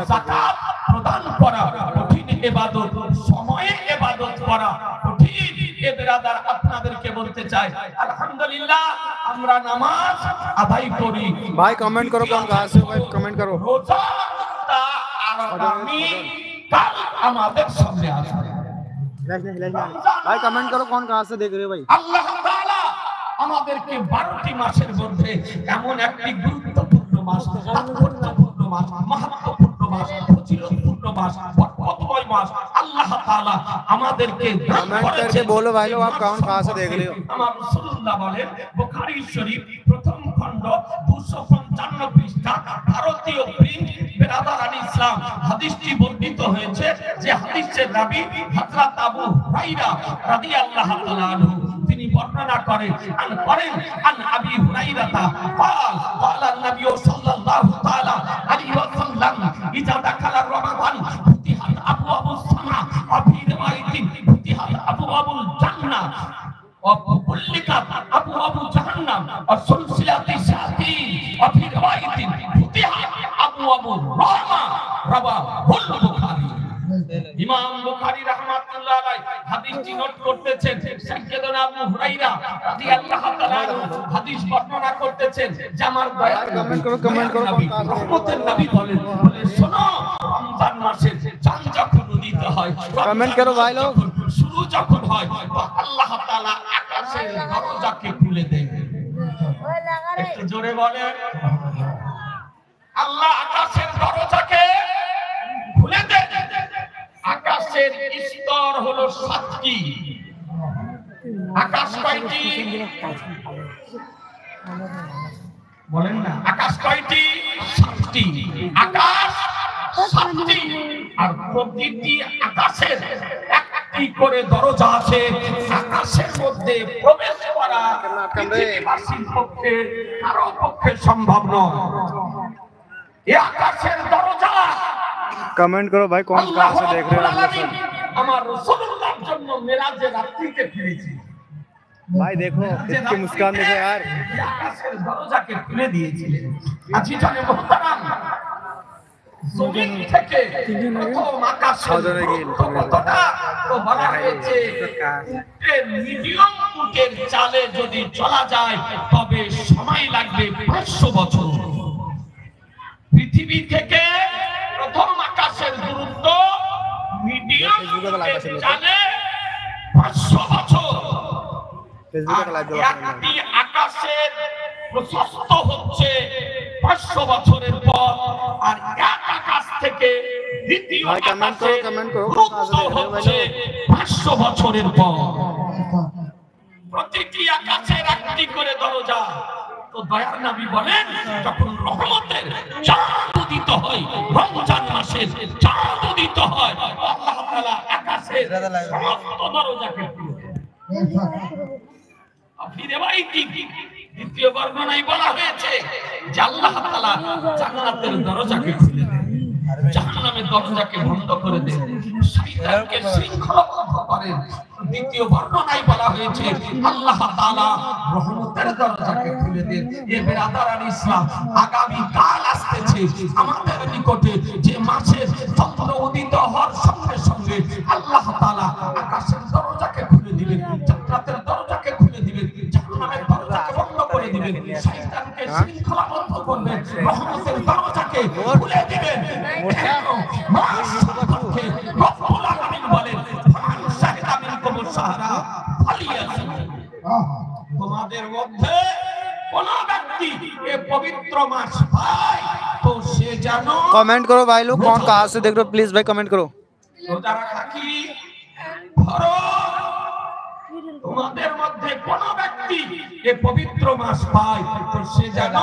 যাকাত প্রদান করা কঠিন ইবাদত, সময়ে ইবাদত করা কঠিন। এ ব্রাদার আপনাদেরকে বলতে চাই আলহামদুলিল্লাহ আমরা নামাজ আদায় করি। ভাই কমেন্ট করো कौन कहां से भाई कमेंट करो। রোজা আগামী কাল আমাদের সামনে আসবে। भाई कमेंट करो कौन कहां से देख रहे हो भाई। আল্লাহ তাআলা আমাদেরকে 12টি মাসের মধ্যে এমন একটি গুরুত্বপূর্ণ মাস, তাৎপর্যপূর্ণ মাস, মাহাত্ম্যপূর্ণ মাস, ফজিলতপূর্ণ মাস, বরকতময় মাস আল্লাহ তাআলা আমাদেরকে দান कमेंट करके बोलो भाई लोग आप कौन कहां से देख रहे हो। আমার রাসূলুল্লাহ বলেন বুখারী শরীফ প্রথম খণ্ড 255 পৃষ্ঠা ভারতীয় প্রিন্ট বেরাদারান ইসলাম হাদিসটি বর্ণিত হয়েছে যে হাদিসের রাবী হযরত আবু হুরায়রা রাদিয়াল্লাহু তাআলা আনহু তিনি বর্ণনা করেন আন আবি হুরায়রাতা قال قال النبي صلى الله تعالى عليه وسلم اذا دخل رمضان فتحت ابواب السماء وفي روايه فتحت ابواب الجنه وغلقت ابواب جهنم وسلسلة الشياطين وفي روايه فتحت ابواب الرحمه رواه البخاري। ইমাম বুখারী রাহমাতুল্লাহ আলাইহি হাদিসটি নোট করতেছেন। সাইয়েদনা আবু হুরায়রা রাদিয়াল্লাহু তাআলা হাদিস বর্ণনা করতেছেন যে আমার দয়ার कमेंट करो রহমতের নবী বলেন শোনো রমজান মাসে চাঁদ যখন উদিত হয়, कमेंट करो भाई लोग। শুরু যখন হয় তো আল্লাহ তাআলা আকাশের দরজাকে খুলে দেন। একটু জোরে বলেন আল্লাহ আকাশের দরজাকে খুলে দেন। আকাশের স্তর হলো 7টি। আকাশ কয়টি বলেন না? আকাশ কয়টি? 7টি। আকাশ 7টি আর প্রতিটি আকাশের একটি করে দরজা আছে। আকাশের মধ্যে প্রবেশ করা পৃথিবীবাসীর পক্ষে কারো পক্ষে সম্ভব নয়। এই আকাশের দরজা कमेंट करो भाई कौन कहां से देख रहे हो। আমার রাসূলুল্লাহর জন্য মেরাজের রাত্রিতে ফিরেছি। भाई देखो इसकी मुस्कान देखो यार। আকাশের দরজাকে খুলে দিয়েছিলেন। আজি জানে মুহতারাম জমিন থেকে প্রথম আকাশের কতটা তো বলা হয়েছে মিডিয়াম ফুটের চালে যদি চলা যায় তবে সময় লাগবে 500 বছর। পৃথিবী থেকে প্রথম আকাশের দূরত্ব মিডিয়াম ফুটের চালে 500 বছর। একটি আকাশের প্রশস্ত হচ্ছে 500 বছরের পর আর এক আকাশ থেকে দ্বিতীয় আকাশে দূরত্ব হচ্ছে 500 বছরের পর। প্রতিটি আকাশের একটি করে দরজা। তো দয়ার নবী বলেন যখন রহমতের চাঁদ উদিত হয়, রমজান মাসের চাঁদ উদিত হয়, আল্লাহ তাআলা আকাশের সমস্ত দরজাকে খুলে দেন। দ্বিতীয় বর্ণনায় বলা হয়েছে যে আল্লাহ তাআলা জান্নাতের দরজাকে খুলে দেন, জাহান্নামের দরজাকে বন্ধ করে দেন, শয়তানকে শৃঙ্খলাবদ্ধ করেন। দ্বিতীয় বর্ণনায় বলা হয়েছে আল্লাহ তাআলা রহমতের দরজাকে খুলে দেন। এ বেরাদারান ইসলাম আগামী কাল আসছে আমাদের নিকটে যে মাসের চন্দ্র উদিত হওয়ার সঙ্গে সঙ্গে আল্লাহ তাআলা আকাশের দরজাকে খুলে দিবেন, জান্নাতের দরজাকে খুলে দিবেন, জাহান্নামের দরজাকে বন্ধ করে দিবেন, শয়তানকে শৃঙ্খলাবদ্ধ করবেন, রহমতের দরজাকে খুলে দিবেন। মাস সম্পর্কে রব্বুল আলামিন বলেন ফামান শাহিদা মিনকুমুশ শাহরা ফালিয়াসুম। তোমাদের মধ্যে কোন ব্যক্তি এই পবিত্র মাস পায় তো সে যেন कमेंट करो भाई लोग कौन कहां से देख रहे हो प्लीज भाई कमेंट करो। রোজা রাখা কি ফরজ। তোমাদের মধ্যে কোন ব্যক্তি এই পবিত্র মাস পায় তো সে যেন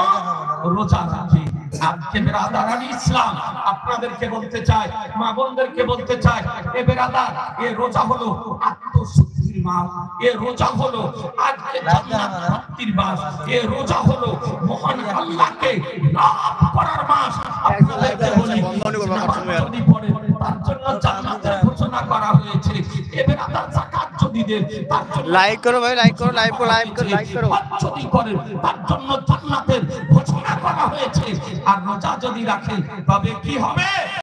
রোজা রাখে। আজকে বেরাদারান ইসলাম আপনাদেরকে বলতে চাই, মা বোনদেরকে বলতে চাই, এ বেরাদার এ রোজা হলো আত্মশুদ্ধির মাস, এ রোজা হলো আজকে জান্নাত প্রাপ্তির মাস, এ রোজা হলো মহান আল্লাহকে লাভ করার মাস। আপনাদেরকে বলি যদি পড়ে তার জন্য জান্নাতের ঘোষণা করা হয়েছে। এ বেরাদার যাকাত যদি দেন তার জন্য लाइक करो भाई लाइक करो लाइव को लाइक करो। যদি করেন তার জন্য জান্নাতের ঘোষণা করা হয়েছে। আর রোজা যদি রাখেন তবে কি হবে?